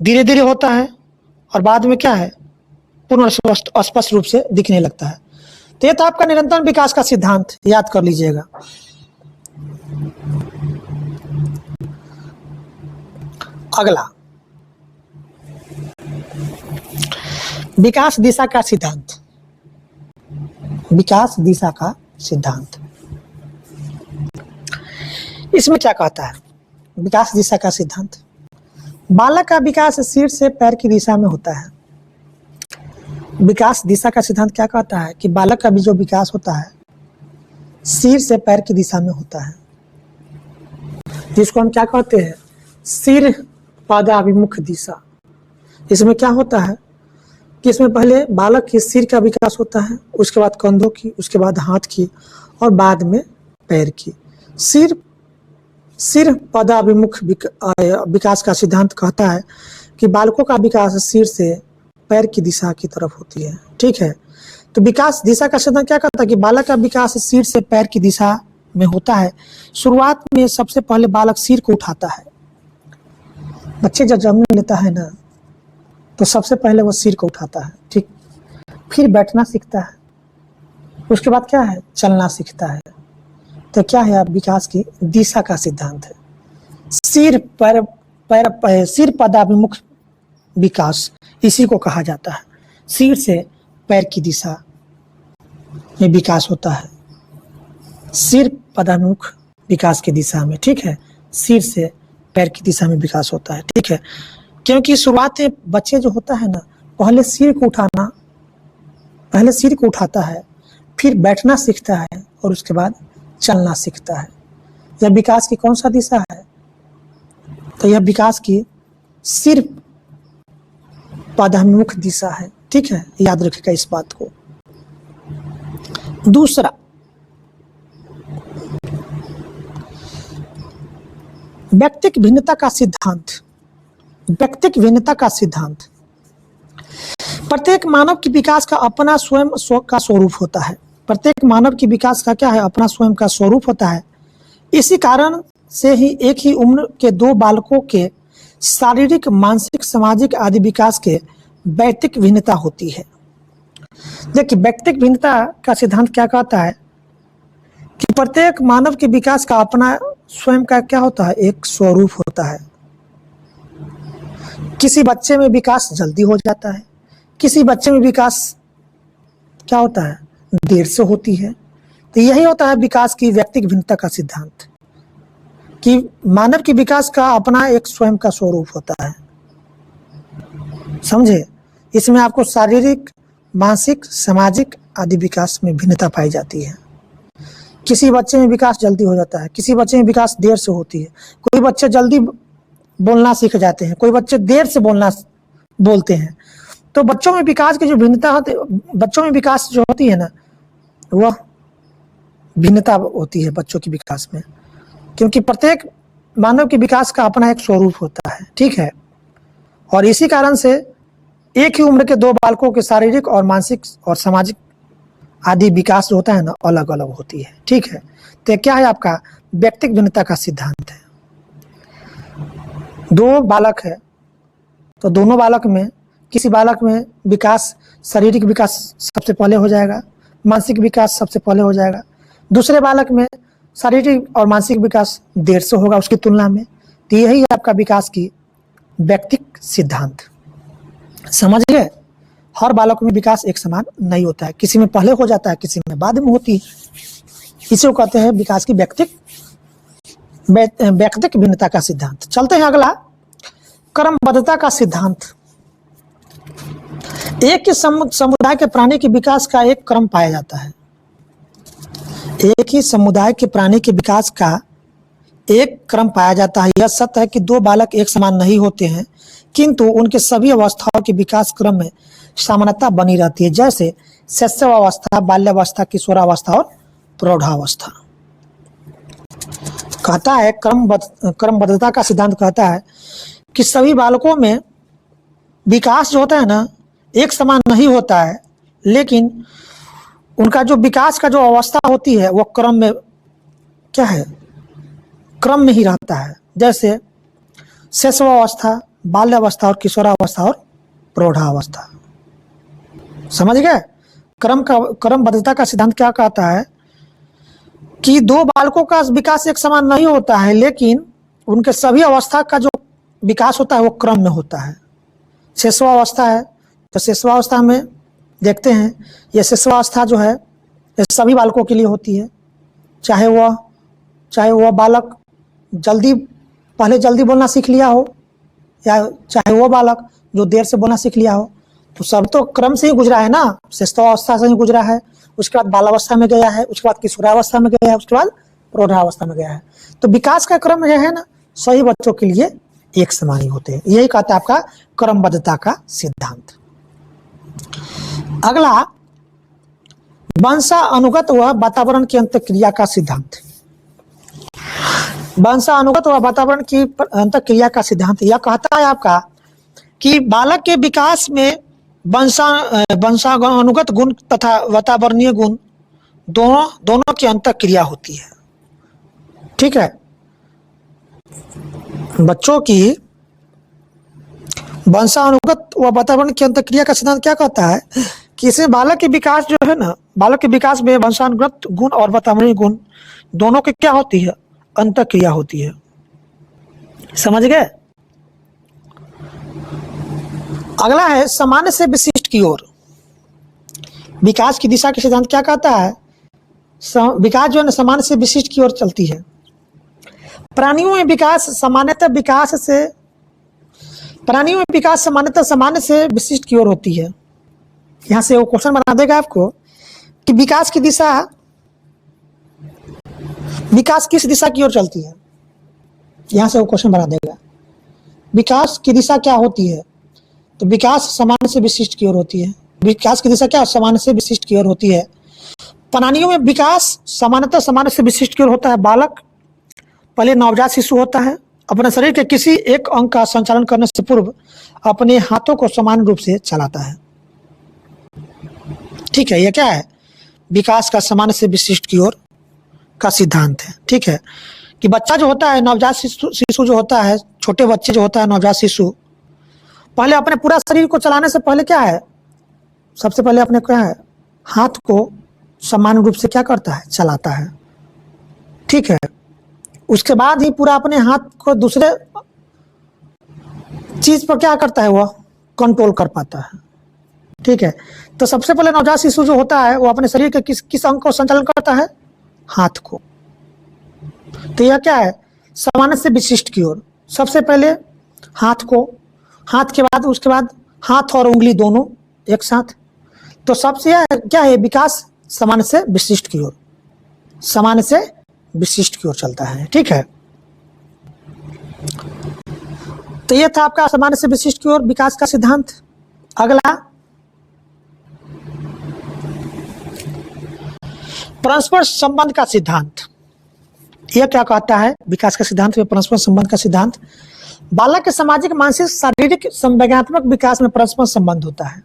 धीरे धीरे होता है और बाद में क्या है? पूर्ण स्पष्ट रूप से दिखने लगता है। तो यह था आपका निरंतर विकास का सिद्धांत, याद कर लीजिएगा। अगला, विकास दिशा का सिद्धांत। विकास दिशा का सिद्धांत, इसमें क्या कहता है? विकास दिशा का सिद्धांत, बालक का विकास सिर से पैर की दिशा में होता है। विकास दिशा का सिद्धांत क्या कहता है कि बालक का भी जो विकास होता है सिर से पैर की दिशा में होता है, जिसको हम क्या कहते हैं? सिर पादाभिमुख दिशा। इसमें क्या होता है कि इसमें पहले बालक के सिर का विकास होता है, उसके बाद कंधों की, उसके बाद हाथ की और बाद में पैर की। सिर पदाभिमुख विकास का सिद्धांत कहता है कि बालकों का विकास सिर से पैर की दिशा की तरफ होती है, ठीक है। तो विकास दिशा का सिद्धांत क्या कहता है कि बालक का विकास सिर से पैर की दिशा में होता है। शुरुआत में सबसे पहले बालक सिर को उठाता है। बच्चे जब जन्म लेता है ना, तो सबसे पहले वो सिर को उठाता है, ठीक। फिर बैठना सीखता है, उसके बाद क्या है? चलना सीखता है। तो क्या है? विकास की दिशा का सिद्धांत है सिर पदाभिमुख विकास, इसी को कहा जाता है। सिर से पैर की दिशा में विकास होता है, सिर पदाभिमुख विकास की दिशा में, ठीक है। सिर से पैर की दिशा में विकास होता है, ठीक है। क्योंकि शुरुआत में बच्चे जो होता है ना, पहले सिर को उठाता है, फिर बैठना सीखता है और उसके बाद चलना सीखता है। यह विकास की कौन सा दिशा है? तो यह विकास की सिर पदाभिमुख दिशा है, ठीक है। याद रखिएगा इस बात को। दूसरा, व्यक्तिक भिन्नता का सिद्धांत। व्यक्तिक भिन्नता का सिद्धांत, प्रत्येक मानव के विकास का अपना स्वयं का स्वरूप होता है। प्रत्येक मानव की विकास का क्या है? अपना स्वयं का स्वरूप होता है। इसी कारण से ही एक ही उम्र के दो बालकों के शारीरिक, मानसिक, सामाजिक आदि विकास के व्यक्तिक भिन्नता होती है। देखिए, व्यक्तिक भिन्नता का सिद्धांत क्या कहता है कि प्रत्येक मानव के विकास का अपना स्वयं का क्या होता है? एक स्वरूप होता है। किसी बच्चे में विकास जल्दी हो जाता है, किसी बच्चे में विकास क्या होता है? देर से होती है। तो यही होता है विकास की व्यक्तिक भिन्नता का सिद्धांत, कि मानव के विकास का अपना एक स्वयं का स्वरूप होता है। समझे? इसमें आपको शारीरिक, मानसिक, सामाजिक आदि विकास में भिन्नता पाई जाती है। किसी बच्चे में विकास जल्दी हो जाता है, किसी बच्चे में विकास देर से होती है। कोई बच्चे जल्दी बोलना सीख जाते हैं, कोई बच्चे देर से बोलते हैं। तो बच्चों में विकास की जो भिन्नता होती, बच्चों में विकास जो होती है ना, वह भिन्नता होती है बच्चों के विकास में, क्योंकि प्रत्येक मानव के विकास का अपना एक स्वरूप होता है, ठीक है। और इसी कारण से एक ही उम्र के दो बालकों के शारीरिक और मानसिक और सामाजिक आदि विकास जो होता है ना, अलग अलग होती है, ठीक है। तो क्या है आपका व्यक्तिगत भिन्नता का सिद्धांत है। दो बालक है तो दोनों बालक में किसी बालक में विकास, शारीरिक विकास सबसे पहले हो जाएगा, मानसिक विकास सबसे पहले हो जाएगा। दूसरे बालक में शारीरिक और मानसिक विकास देर से होगा उसकी तुलना में। तो यही है आपका विकास की व्यक्तिगत सिद्धांत, समझ गए। हर बालक में विकास एक समान नहीं होता है, किसी में पहले हो जाता है, किसी में बाद में होती है। इसे कहते हैं विकास की व्यक्तिगत भिन्नता का सिद्धांत। चलते हैं अगला, क्रमबद्धता का सिद्धांत। एक ही समुदाय के प्राणी के विकास का एक क्रम पाया जाता है। एक ही समुदाय के प्राणी के विकास का एक क्रम पाया जाता है। यह सत्य है कि दो बालक एक समान नहीं होते हैं, किंतु उनके सभी अवस्थाओं के विकास क्रम में समानता बनी रहती है, जैसे शैशवावस्था, बाल्यावस्था, किशोरावस्था और प्रौढ़ावस्था। कहता है क्रमबद्धता का सिद्धांत कहता है कि सभी बालकों में विकास जो होता है ना, एक समान नहीं होता है, लेकिन उनका जो विकास का जो अवस्था होती है वो क्रम में क्या है, क्रम में ही रहता है। जैसे शैशवावस्था, बाल्यावस्था और किशोरावस्था और प्रौढ़ावस्था। समझ गए। क्रमबद्धता का सिद्धांत क्या कहता है कि दो बालकों का विकास एक समान नहीं होता है, लेकिन उनके सभी अवस्था का जो विकास होता है वो क्रम में होता है। शैशवावस्था है तो शैशवावस्था में देखते हैं, यह शैशवावस्था जो है ये सभी बालकों के लिए होती है, चाहे वह बालक पहले जल्दी बोलना सीख लिया हो, या चाहे वो बालक जो देर से बोलना सीख लिया हो। तो सब तो क्रम से ही गुजरा है ना, शैशवावस्था से ही गुजरा है, उसके बाद बालावस्था में गया है, उसके बाद किशोरावस्था में गया है, उसके बाद प्रौढ़ावस्था में गया है। तो विकास का क्रम जो है ना, सही बच्चों के लिए एक समान ही होते हैं। यही कहता है आपका क्रमबद्धता का सिद्धांत। अगला, वंशानुगत व वातावरण की अंतःक्रिया का सिद्धांत। वंशानुगत व वातावरण की अंतःक्रिया का सिद्धांत यह कहता है आपका कि बालक के विकास में वंशानुगत गुण तथा वातावरणीय गुण दोनों की अंतःक्रिया होती है, ठीक है। बच्चों की वंशानुगत व वातावरण की अंतःक्रिया का सिद्धांत क्या कहता है कि इसमें बालक के विकास जो है ना, बालक के विकास में वंशानुगत गुण और वातावरणीय गुण दोनों की क्या होती है, अंतःक्रिया होती है। समझ गए। अगला है सामान्य से विशिष्ट की ओर। विकास की दिशा के सिद्धांत क्या कहता है, विकास जो है ना सामान्य से विशिष्ट की ओर चलती है। प्राणियों में विकास सामान्यतः सामान्य से विशिष्ट की ओर होती है। यहां से वो क्वेश्चन बना देगा आपको कि विकास किस दिशा की ओर चलती है। यहां से वो क्वेश्चन बना देगा विकास की दिशा क्या होती है, तो विकास सामान्य से विशिष्ट की ओर होती है। विकास की दिशा क्या सामान्य से विशिष्ट की ओर होती है। प्राणियों में विकास सामान्यतः सामान्य से विशिष्ट की ओर होता है। बालक पहले नवजात शिशु होता है, अपने शरीर के किसी एक अंग का संचालन करने से पूर्व अपने हाथों को समान रूप से चलाता है, ठीक है। यह क्या है, विकास का सामान्य से विशिष्ट की ओर का सिद्धांत है, ठीक है। कि बच्चा जो होता है, नवजात शिशु जो होता है, छोटे बच्चे जो होता है नवजात शिशु, पहले अपने पूरा शरीर को चलाने से पहले क्या है, सबसे पहले अपने क्या है, हाथ को समान रूप से क्या करता है, चलाता है, ठीक है। उसके बाद ही पूरा अपने हाथ को दूसरे चीज पर क्या करता है, वह कंट्रोल कर पाता है, ठीक है। तो सबसे पहले नवजात शिशु जो होता है वो अपने शरीर के किस अंग को संचालन करता है, हाथ को। तो यह क्या है, सामान्य से विशिष्ट की ओर। सबसे पहले हाथ को, हाथ के बाद उसके बाद हाथ और उंगली दोनों एक साथ। तो सबसे क्या है, विकास सामान्य से विशिष्ट की ओर, सामान्य से विशिष्ट की ओर चलता है, ठीक है। तो ये था आपका सामान्य से विशिष्ट की ओर विकास का सिद्धांत। अगला परस्पर संबंध का सिद्धांत। यह क्या कहता है? विकास का सिद्धांत में परस्पर संबंध का सिद्धांत। बालक के सामाजिक, मानसिक, शारीरिक, संवेगात्मक विकास में परस्पर संबंध होता है।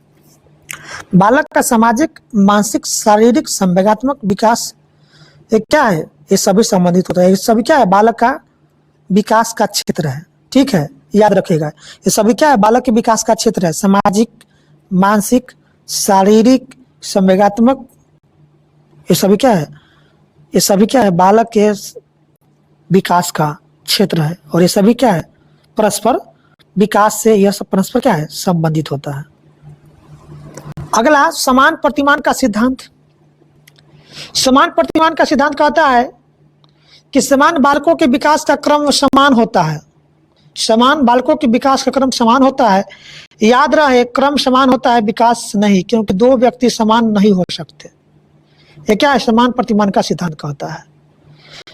बालक का सामाजिक, मानसिक, शारीरिक, संवेगात्मक विकास ये क्या है? ये सभी संबंधित होता है। ये सभी क्या है? बालक का विकास का क्षेत्र है। ठीक है, याद रखिएगा, ये सभी क्या है? बालक के विकास का क्षेत्र है। सामाजिक, मानसिक, शारीरिक, संवेगात्मक, ये सभी क्या है? ये सभी क्या है? बालक के विकास का क्षेत्र है। और ये सभी क्या है? परस्पर विकास से यह सब परस्पर क्या है? संबंधित होता है। अगला समान प्रतिमान का सिद्धांत। समान प्रतिमान का सिद्धांत कहता है कि समान बालकों के विकास का क्रम समान होता है। समान बालकों के विकास का क्रम समान होता है। याद रहे, क्रम समान होता है, विकास नहीं, क्योंकि दो व्यक्ति समान नहीं हो सकते। ये क्या है? समान प्रतिमान का सिद्धांत कहता है।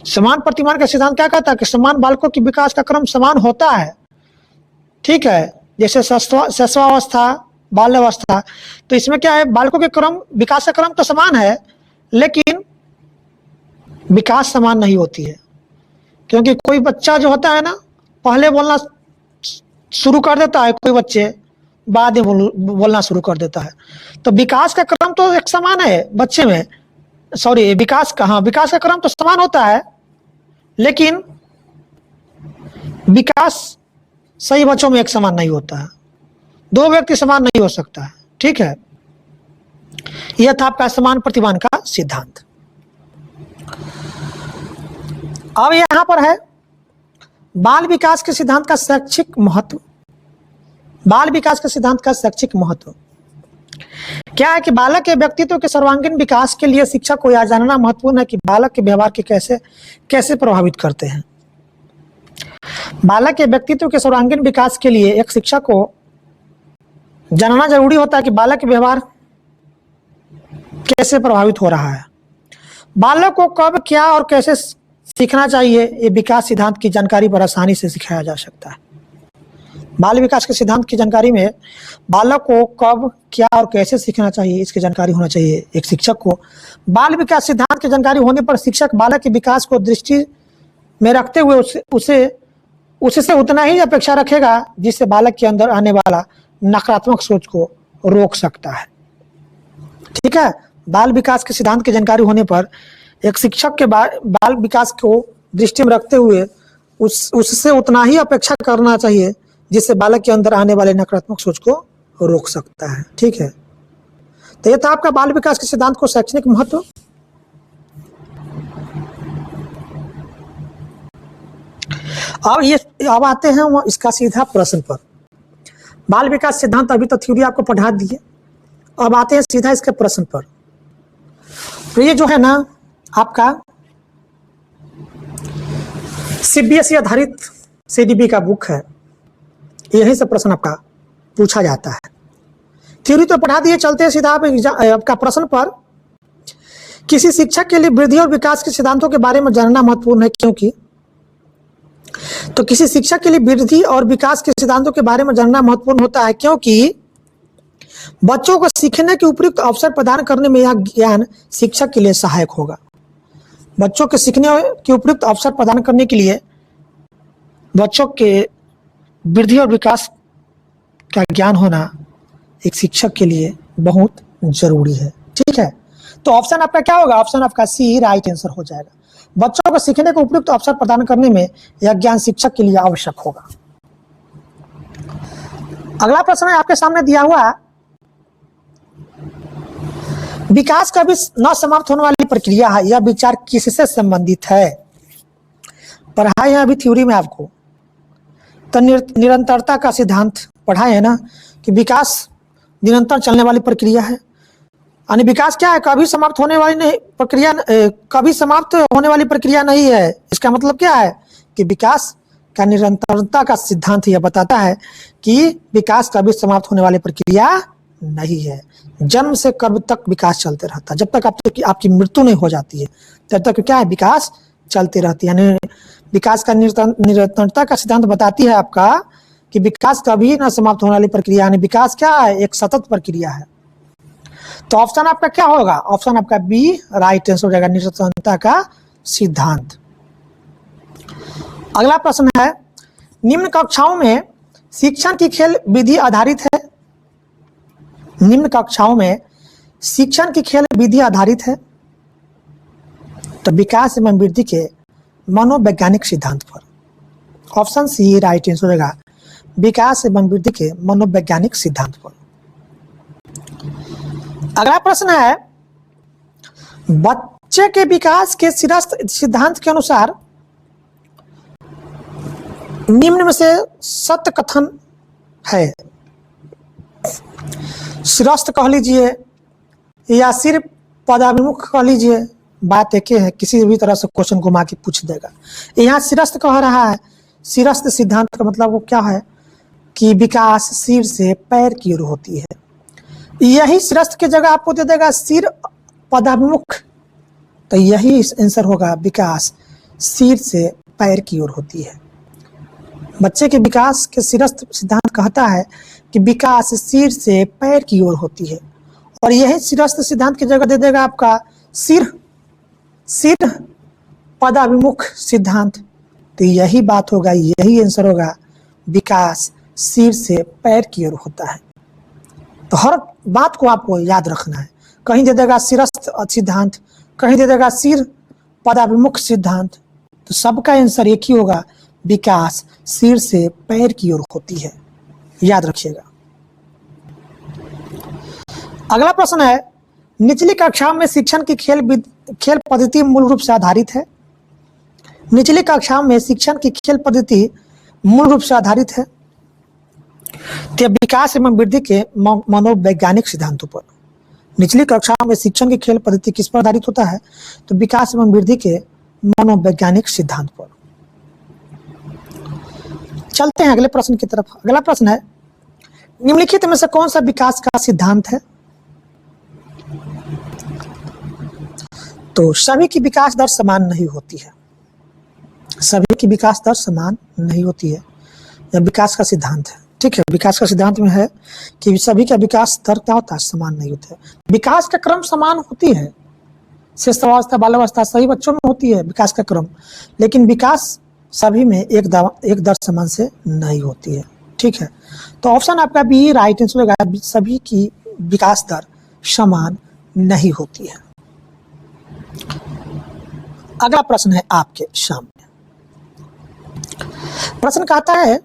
समान प्रतिमान का सिद्धांत क्या कहता है? कि समान बालकों के विकास का क्रम समान होता है। ठीक है, जैसे शैशवावस्था, बाल्यावस्था, तो इसमें क्या है? बालकों के क्रम, विकास का क्रम तो समान है, लेकिन विकास समान नहीं होती है। क्योंकि कोई बच्चा जो होता है ना, पहले बोलना शुरू कर देता है, कोई बच्चे बाद में बोलना शुरू कर देता है। तो विकास का क्रम तो एक समान है बच्चे में, सॉरी, विकास का, हाँ, विकास का क्रम तो समान होता है, लेकिन विकास सही बच्चों में एक समान नहीं होता है। दो व्यक्ति समान नहीं हो सकता है। ठीक है, यह था आपका समान प्रतिमान का सिद्धांत। अब यहां पर है बाल विकास के सिद्धांत का शैक्षिक महत्व। बाल विकास के सिद्धांत का शैक्षिक महत्व क्या है? कि बालक के व्यक्तित्व के सर्वांगीण विकास के लिए शिक्षक को यह जानना महत्वपूर्ण है कि बालक के व्यवहार के कैसे प्रभावित करते हैं। बालक के व्यक्तित्व के सर्वांगीण विकास के लिए एक शिक्षक को जानना जरूरी होता है कि बालक के व्यवहार कैसे प्रभावित हो रहा है। बालक को कब, क्या और कैसे सीखना चाहिए, ये विकास सिद्धांत की जानकारी पर आसानी से सिखाया जा सकता है। बाल विकास के सिद्धांत की जानकारी में बालक को कब, क्या और कैसे सीखना चाहिए, इसकी जानकारी होना चाहिए एक शिक्षक को। बाल विकास सिद्धांत की जानकारी होने पर शिक्षक बालक के विकास को दृष्टि में रखते हुए उससे उतना ही अपेक्षा रखेगा जिससे बालक के अंदर आने वाला नकारात्मक सोच को रोक सकता है। ठीक है, बाल विकास के सिद्धांत की जानकारी होने पर एक शिक्षक के बाल विकास को दृष्टि में रखते हुए उससे उतना ही अपेक्षा करना चाहिए जिससे बालक के अंदर आने वाले नकारात्मक सोच को रोक सकता है। ठीक है, तो यह था आपका बाल विकास के सिद्धांत को शैक्षणिक महत्व। अब आते हैं इसका सीधा प्रश्न पर। बाल विकास सिद्धांत अभी तो थ्योरी आपको पढ़ा दिए, अब आते हैं सीधा इसके प्रश्न पर। तो ये जो है ना आपका सीबीएसई आधारित सीडीबी का बुक है, यही से प्रश्न आपका पूछा जाता है। थ्योरी तो पढ़ा दिए, चलते हैं सीधा आपका प्रश्न पर। किसी शिक्षक के लिए वृद्धि और विकास के सिद्धांतों के बारे में जानना महत्वपूर्ण है, क्योंकि तो किसी शिक्षक के लिए वृद्धि और विकास के सिद्धांतों के बारे में जानना महत्वपूर्ण होता है, क्योंकि बच्चों को सीखने के उपयुक्त अवसर प्रदान करने में यह ज्ञान शिक्षक के लिए सहायक होगा। बच्चों के सीखने के उपयुक्त अवसर प्रदान करने के लिए बच्चों के वृद्धि और विकास का ज्ञान होना एक शिक्षक के लिए बहुत जरूरी है। ठीक है, तो ऑप्शन आपका क्या होगा? ऑप्शन आपका सी राइट आंसर हो जाएगा। बच्चों को सीखने को उपयुक्त अवसर प्रदान करने में यह ज्ञान शिक्षक के लिए आवश्यक होगा। अगला प्रश्न है आपके सामने दिया हुआ, विकास कभी न समाप्त होने वाली प्रक्रिया है, यह विचार किससे संबंधित है? पढ़ाए हैं अभी थ्योरी में आपको, तो निरंतरता का सिद्धांत पढ़ाए है ना, कि विकास निरंतर चलने वाली प्रक्रिया है। यानी विकास क्या है? कभी समाप्त होने वाली नहीं प्रक्रिया, कभी समाप्त होने वाली प्रक्रिया नहीं है। इसका मतलब क्या है? कि विकास का निरंतरता का सिद्धांत यह बताता है कि विकास कभी समाप्त होने वाली प्रक्रिया नहीं है। जन्म से कब तक विकास चलते रहता है, जब तक आपकी मृत्यु नहीं हो जाती है तब तक क्या है? विकास चलती रहती है। यानी विकास का निरंतरता का सिद्धांत बताती है आपका कि विकास कभी न समाप्त होने वाली प्रक्रिया, यानी विकास क्या है, एक सतत प्रक्रिया है। तो ऑप्शन आपका क्या होगा, ऑप्शन आपका बी राइट आंसर हो जाएगा, निरंतरता का सिद्धांत। अगला प्रश्न है, निम्न कक्षाओं में शिक्षण की खेल विधि आधारित है। निम्न कक्षाओं में शिक्षण की खेल विधि आधारित है। तो विकास एवं वृद्धि के मनोवैज्ञानिक सिद्धांत पर। ऑप्शन सी राइट आंसर हो जाएगा, विकास एवं वृद्धि के मनोवैज्ञानिक सिद्धांत पर। अगला प्रश्न है, बच्चे के विकास के सिद्धांत के अनुसार निम्न में से सत्य कथन है। शिरस्थ कह लीजिए या सिर्फ पदाभिमुख कह लीजिए, बात एक है, किसी भी तरह से क्वेश्चन घुमा के पूछ देगा। यहाँ शिरस्थ कह रहा है, शिरस्थ सिद्धांत का मतलब वो क्या है कि विकास सिर से पैर की ओर होती है। यही शिरस्थ की जगह आपको दे देगा सिर पदाभिमुख, तो यही आंसर होगा, विकास सिर से पैर की ओर होती है। बच्चे के विकास के शिरस्थ सिद्धांत कहता है कि विकास सिर से पैर की ओर होती है, और यही शिरस्थ सिद्धांत की जगह दे देगा आपका सिर पदाभिमुख सिद्धांत। तो यही बात होगा, यही आंसर होगा, विकास सिर से पैर की ओर होता है। तो हर बात को आपको याद रखना है, कहीं दे देगा शिरस्थ सिद्धांत, कहीं दे देगा सिर पदाभिमुख सिद्धांत, तो सबका आंसर एक ही होगा, विकास सिर से पैर की ओर होती है, याद रखिएगा। अगला प्रश्न है, निचली कक्षाओं में शिक्षण की खेल पद्धति मूल रूप से आधारित है। निचली कक्षाओं में शिक्षण की खेल पद्धति मूल रूप से आधारित है तो विकास एवं वृद्धि के मनोवैज्ञानिक सिद्धांतों पर। निचली कक्षाओं में शिक्षण की खेल पद्धति किस पर आधारित होता है, तो विकास एवं वृद्धि के मनोवैज्ञानिक सिद्धांत पर। चलते हैं अगले प्रश्न की तरफ। अगला प्रश्न है, निम्नलिखित में से कौन सा विकास का सिद्धांत है। तो सभी की विकास दर समान नहीं होती है। सभी की विकास दर समान नहीं होती है, यह विकास का सिद्धांत है। ठीक है, विकास का सिद्धांत में है कि सभी का विकास दर क्या होता है, समान नहीं होता है। विकास का क्रम समान होती है, शिशुअवस्था बाल्यावस्था सही बच्चों में होती है विकास का क्रम, लेकिन विकास सभी में एक दर समान से नहीं होती है। ठीक है, तो ऑप्शन आपका बी राइट आंसर होगा, सभी की विकास दर समान नहीं होती है। अगला प्रश्न है आपके सामने। प्रश्न कहता है,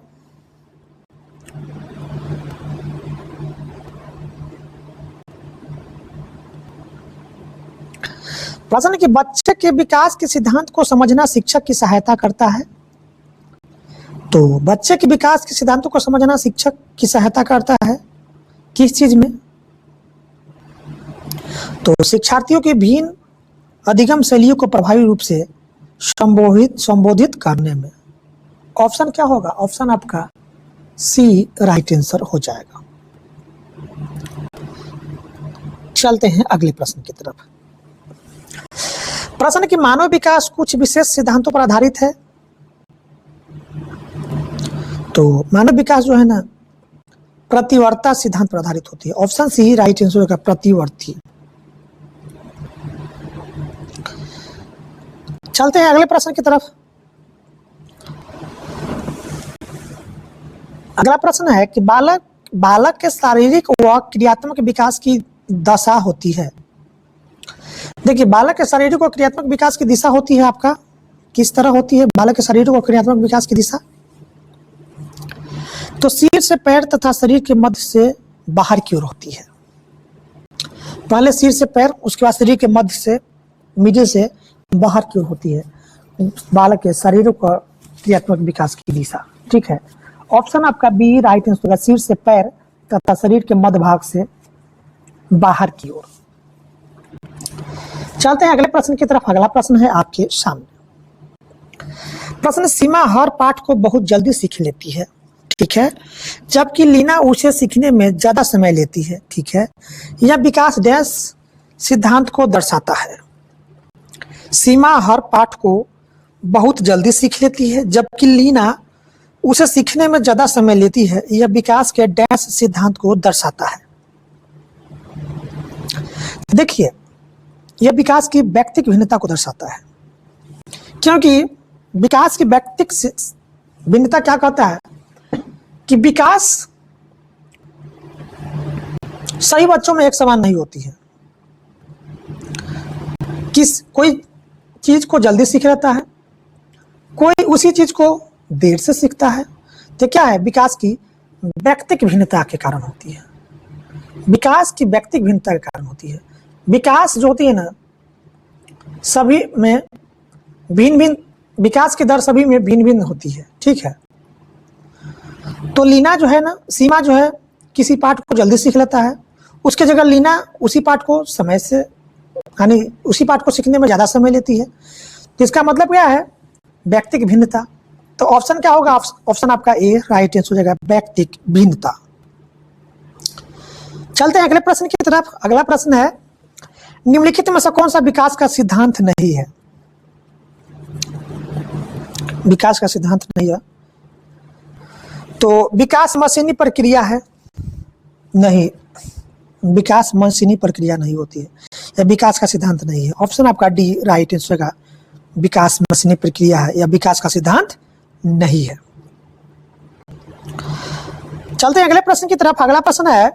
प्रश्न कि बच्चे के विकास के सिद्धांत को समझना शिक्षक की सहायता करता है। तो बच्चे के विकास के सिद्धांतों को समझना शिक्षक की सहायता करता है किस चीज में, तो शिक्षार्थियों की भिन्न अधिगम शैलियों को प्रभावी रूप से संबोधित करने में। ऑप्शन क्या होगा, ऑप्शन आपका सी राइट आंसर हो जाएगा। चलते हैं अगले प्रश्न की तरफ। प्रश्न कि मानव विकास कुछ विशेष सिद्धांतों पर आधारित है। तो मानव विकास जो है ना, प्रतिवर्ता सिद्धांत पर आधारित होती है। ऑप्शन सी राइट आंसर होगा, प्रतिवर्ती। चलते हैं अगले प्रश्न की तरफ। अगला प्रश्न है कि बालक के शारीरिक व क्रियात्मक विकास की दशा होती है। देखिए, बालक के शारीरिक और क्रियात्मक विकास की दिशा होती है आपका किस तरह होती है, बालक के शारीरिक और क्रियात्मक विकास की दिशा, तो सिर से पैर तथा शरीर के मध्य से बाहर की ओर होती है। पहले सिर से पैर, उसके बाद शरीर के मध्य से, मिडिल से बाहर की ओर होती है बालक के शारीरिक और क्रियात्मक विकास की दिशा। ठीक है, ऑप्शन आपका बी राइट आंसर होगा, सिर से पैर तथा शरीर के मध्य भाग से बाहर की ओर। चलते हैं अगले प्रश्न की तरफ। अगला प्रश्न है आपके सामने। प्रश्न, सीमा हर पाठ को बहुत जल्दी सीख लेती है। ठीक है, जबकि लीना उसे सीखने में ज्यादा समय लेती है। ठीक है, यह विकास डैश सिद्धांत को दर्शाता है। सीमा हर पाठ को बहुत जल्दी सीख लेती है, जबकि लीना उसे सीखने में ज्यादा समय लेती है, यह विकास के डैश सिद्धांत को दर्शाता है। देखिए, यह विकास की व्यक्तिक भिन्नता को दर्शाता है, क्योंकि विकास की व्यक्तिक भिन्नता क्या कहता है कि विकास सही बच्चों में एक समान नहीं होती है। कोई चीज को जल्दी सीख लेता है, कोई उसी चीज को देर से सीखता है। तो क्या है, विकास की व्यक्तिक भिन्नता के कारण होती है। विकास की व्यक्तिक भिन्नता के कारण होती है। विकास जो होती है ना, सभी में भिन्न भिन्न, विकास की दर सभी में भिन्न भिन्न होती है। ठीक है, तो लीना जो है ना, सीमा जो है किसी पाठ को जल्दी सीख लेता है, उसके जगह लीना उसी पाठ को समय से, यानी उसी पाठ को सीखने में ज्यादा समय लेती है। तो इसका मतलब क्या है, व्यक्तिक भिन्नता। तो ऑप्शन क्या होगा, ऑप्शन आपका ए राइट आंसर हो जाएगा, व्यक्तिक भिन्नता। चलते हैं अगले प्रश्न की तरफ। अगला प्रश्न है, निम्नलिखित में से कौन सा विकास का सिद्धांत नहीं है? विकास का सिद्धांत नहीं है तो विकास मशीनी प्रक्रिया है? नहीं, विकास मशीनी प्रक्रिया नहीं होती है, यह विकास का सिद्धांत नहीं है। ऑप्शन आपका डी राइट आंसर का, विकास मशीनी प्रक्रिया है, यह विकास का सिद्धांत नहीं है। चलते हैं अगले प्रश्न की तरफ। अगला प्रश्न है,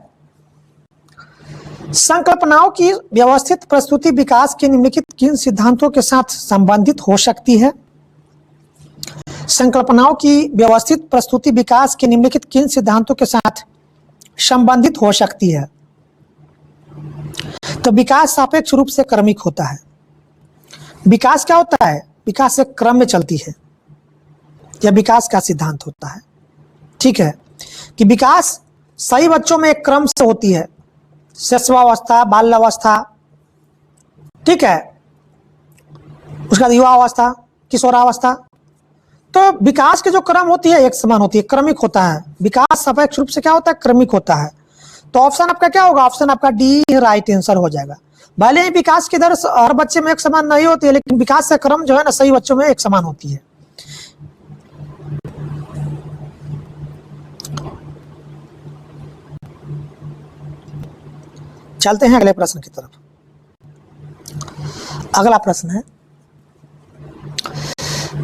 संकल्पनाओं की व्यवस्थित प्रस्तुति विकास के निम्नलिखित किन सिद्धांतों के साथ संबंधित हो सकती है? संकल्पनाओं की व्यवस्थित प्रस्तुति विकास के निम्नलिखित किन सिद्धांतों के साथ संबंधित हो सकती है? तो विकास सापेक्ष रूप से क्रमिक होता है। विकास क्या होता है, विकास एक क्रम में चलती है, यह विकास का सिद्धांत होता है। ठीक है, कि विकास सही बच्चों में एक क्रम से होती है, शिशुवावस्था, बाल्यावस्था, ठीक है, उसके बाद युवावस्था, किशोरावस्था। तो विकास की जो क्रम होती है एक समान होती है, क्रमिक होता है। विकास सापेक्ष रूप से क्या होता है, क्रमिक होता है। तो ऑप्शन आपका क्या होगा, ऑप्शन आपका डी राइट आंसर हो जाएगा। भले ही विकास की दर हर बच्चे में एक समान नहीं होती है, लेकिन विकास का क्रम जो है ना, सही बच्चों में एक समान होती है। चलते हैं अगले प्रश्न की तरफ। अगला प्रश्न है,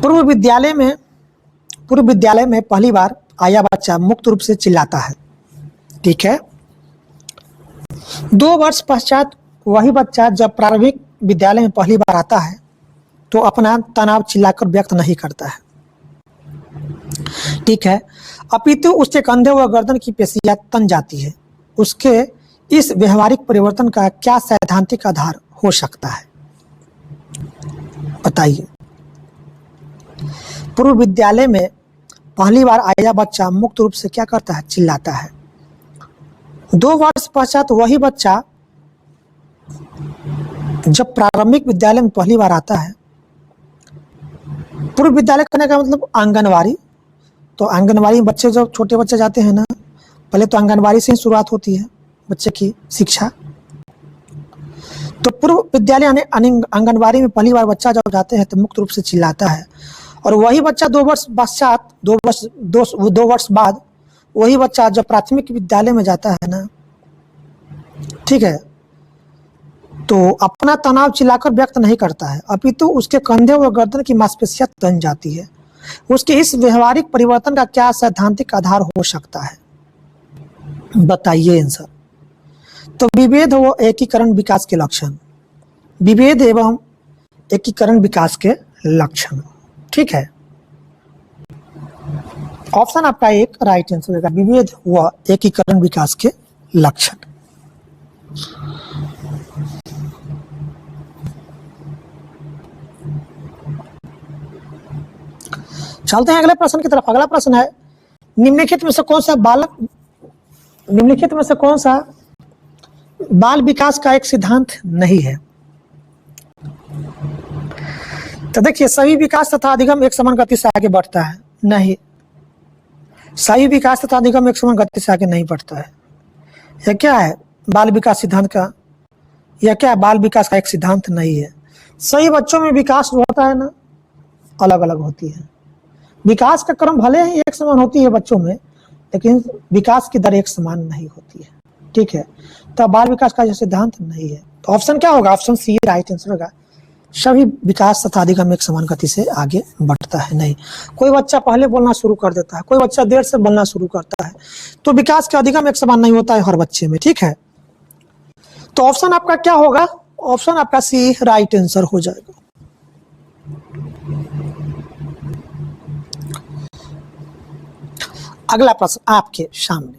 पूर्व विद्यालय में पहली बार आया बच्चा मुक्त रूप से चिल्लाता है। ठीक है, 2 वर्ष पश्चात वही बच्चा जब प्रारंभिक विद्यालय में पहली बार आता है तो अपना तनाव चिल्लाकर व्यक्त नहीं करता है। ठीक है, अपितु उसके कंधे व गर्दन की पेशियां तन जाती है। उसके इस व्यवहारिक परिवर्तन का क्या सैद्धांतिक आधार हो सकता है? बताइए। पूर्व विद्यालय में पहली बार आया बच्चा मुक्त रूप से क्या करता है, चिल्लाता है। 2 वर्ष पश्चात वही बच्चा जब प्रारंभिक विद्यालय में पहली बार आता है, पूर्व विद्यालय करने का मतलब आंगनवाड़ी। तो आंगनवाड़ी में बच्चे, जब छोटे बच्चे जाते हैं ना, पहले तो आंगनवाड़ी से ही शुरुआत होती है बच्चे की शिक्षा। तो पूर्व विद्यालय यानी आंगनवाड़ी में पहली बार बच्चा जब जाते हैं तो मुक्त रूप से चिल्लाता है। और वही बच्चा 2 वर्ष पश्चात, 2 वर्ष बाद वही बच्चा जब प्राथमिक विद्यालय में जाता है ना, ठीक है, तो अपना तनाव चिल्लाकर व्यक्त नहीं करता है, अपितु उसके कंधे व गर्दन की मांसपेशियां तन जाती है। उसके इस व्यवहारिक परिवर्तन का क्या सैद्धांतिक आधार हो सकता है? बताइए आंसर। तो विभेद व एकीकरण विकास के लक्षण, विभेद एवं एकीकरण विकास के लक्षण। ठीक है, ऑप्शन आपका एक राइट आंसर होगा, विभेद व एकीकरण विकास के लक्षण। चलते हैं अगले प्रश्न की तरफ। अगला प्रश्न है, निम्नलिखित में से कौन सा बाल विकास का एक सिद्धांत नहीं है? तो देखिए, सही विकास तथा अधिगम एक समान गति से आगे बढ़ता है। नहीं, सही विकास तथा अधिगम एक समान गति से आगे नहीं बढ़ता है। यह क्या है, बाल विकास सिद्धांत का, यह क्या है, बाल विकास का एक सिद्धांत नहीं है। सही बच्चों में विकास जो होता है ना, अलग अलग होती है। विकास का क्रम भले ही एक समान होती है बच्चों में, लेकिन विकास की दर एक समान नहीं होती है। ठीक है, तो बाल विकास का जो सिद्धांत नहीं है, तो ऑप्शन क्या होगा? ऑप्शन सी राइट आंसर होगा। सभी विकास तथा अधिगम एक समान गति से आगे बढ़ता है नहीं। कोई बच्चा पहले बोलना शुरू कर देता है, कोई बच्चा देर से बोलना शुरू करता है, तो विकास का अधिगम एक समान नहीं होता है हर बच्चे में। ठीक है, तो ऑप्शन आपका क्या होगा? ऑप्शन आपका सी राइट आंसर हो जाएगा। अगला प्रश्न आपके सामने,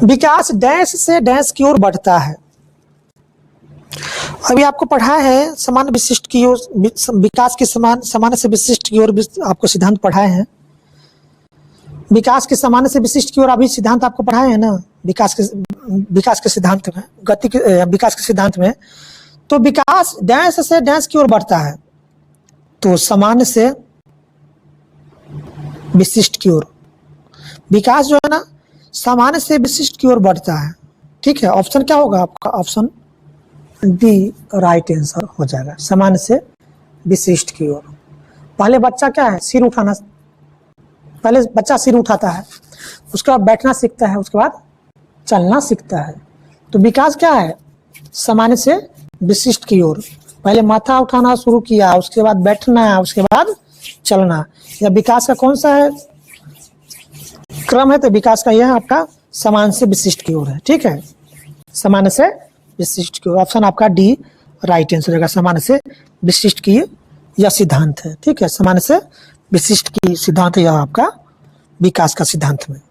विकास डैश से डैश की ओर बढ़ता है। अभी आपको पढ़ा है समान विशिष्ट की ओर, विकास के समान से विशिष्ट की ओर आपको सिद्धांत पढ़ाए हैं। विकास के समान से विशिष्ट की ओर अभी सिद्धांत आपको पढ़ाए हैं ना, विकास के सिद्धांत में, गति के विकास के सिद्धांत में। तो विकास डैश से डैश की ओर बढ़ता है, तो समान से विशिष्ट की ओर विकास जो है ना सामान्य से विशिष्ट की ओर बढ़ता है। ठीक है, ऑप्शन क्या होगा आपका? ऑप्शन डी राइट आंसर हो जाएगा, सामान्य से विशिष्ट की ओर। पहले बच्चा क्या है? सिर उठाना, पहले बच्चा सिर उठाता है, उसके बाद बैठना सीखता है, उसके बाद चलना सीखता है। तो विकास क्या है? सामान्य से विशिष्ट की ओर। पहले माथा उठाना शुरू किया, उसके बाद बैठना, उसके बाद चलना। या विकास का कौन सा है क्रम है? तो विकास का यह आपका समान से विशिष्ट की ओर है। ठीक है, समान से विशिष्ट की ओर। ऑप्शन आपका डी राइट आंसर रहेगा, समान से विशिष्ट की यह सिद्धांत है। ठीक है, समान से विशिष्ट की सिद्धांत यह आपका विकास का सिद्धांत में।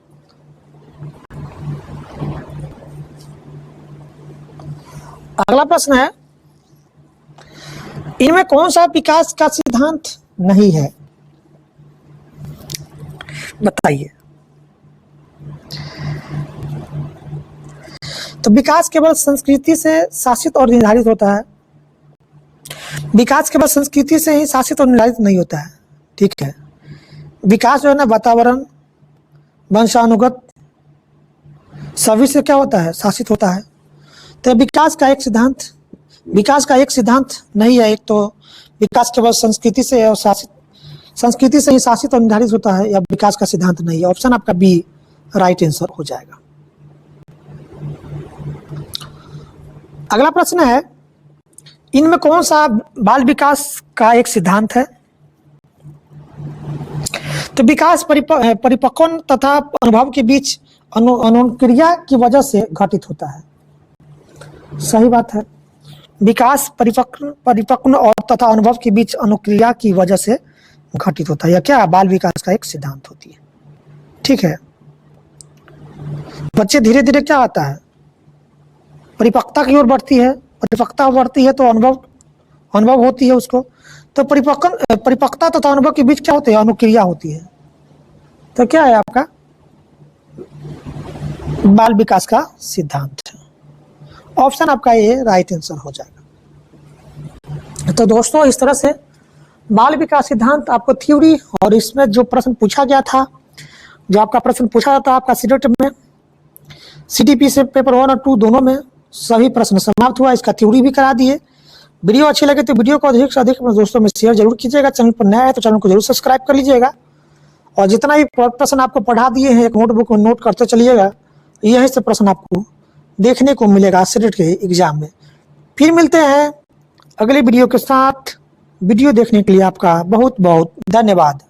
अगला प्रश्न है, इनमें कौन सा विकास का सिद्धांत नहीं है? बताइए। तो विकास केवल संस्कृति से शासित और निर्धारित होता है। विकास केवल संस्कृति से ही शासित और निर्धारित नहीं होता है। ठीक है, विकास जो है ना वातावरण, वंशानुगत सभी से क्या होता है? शासित होता है। तो विकास का एक सिद्धांत नहीं है। एक तो विकास केवल संस्कृति से ही शासित और निर्धारित होता है, या विकास का सिद्धांत नहीं है। ऑप्शन आपका बी राइट आंसर हो जाएगा। अगला प्रश्न है, इनमें कौन सा बाल विकास का एक सिद्धांत है? तो विकास परिपक्व तथा अनुभव के बीच अनुक्रिया की वजह से घटित होता है। सही बात है, विकास परिपक्व और तथा अनुभव के बीच अनुक्रिया की वजह से घटित होता है। यह क्या बाल विकास का एक सिद्धांत होती है। ठीक है, बच्चे धीरे धीरे क्या आता है? परिपक्वता की ओर बढ़ती है, परिपक्वता बढ़ती है तो अनुभव होती है उसको। तो परिपक्वता तथा अनुभव के बीच क्या होती है? अनुक्रिया होती है। तो क्या है आपका बाल विकास का सिद्धांत? ऑप्शन आपका ये राइट आंसर हो जाएगा। तो दोस्तों, इस तरह से बाल विकास सिद्धांत आपको थ्योरी और इसमें जो प्रश्न पूछा गया था, जो आपका प्रश्न पूछा जाता है आपका सीटेट में, सीटीपी से पेपर 1 और 2 दोनों में सभी प्रश्न समाप्त हुआ। इसका थ्योरी भी करा दिए। वीडियो अच्छी लगे तो वीडियो को अधिक से अधिक अपने दोस्तों में शेयर जरूर कीजिएगा। चैनल पर नया है तो चैनल को जरूर सब्सक्राइब कर लीजिएगा। और जितना भी प्रश्न आपको पढ़ा दिए हैं, एक नोटबुक में नोट करते चलिएगा। यही से प्रश्न आपको देखने को मिलेगा सीटेट के एग्जाम में। फिर मिलते हैं अगले वीडियो के साथ। वीडियो देखने के लिए आपका बहुत बहुत धन्यवाद।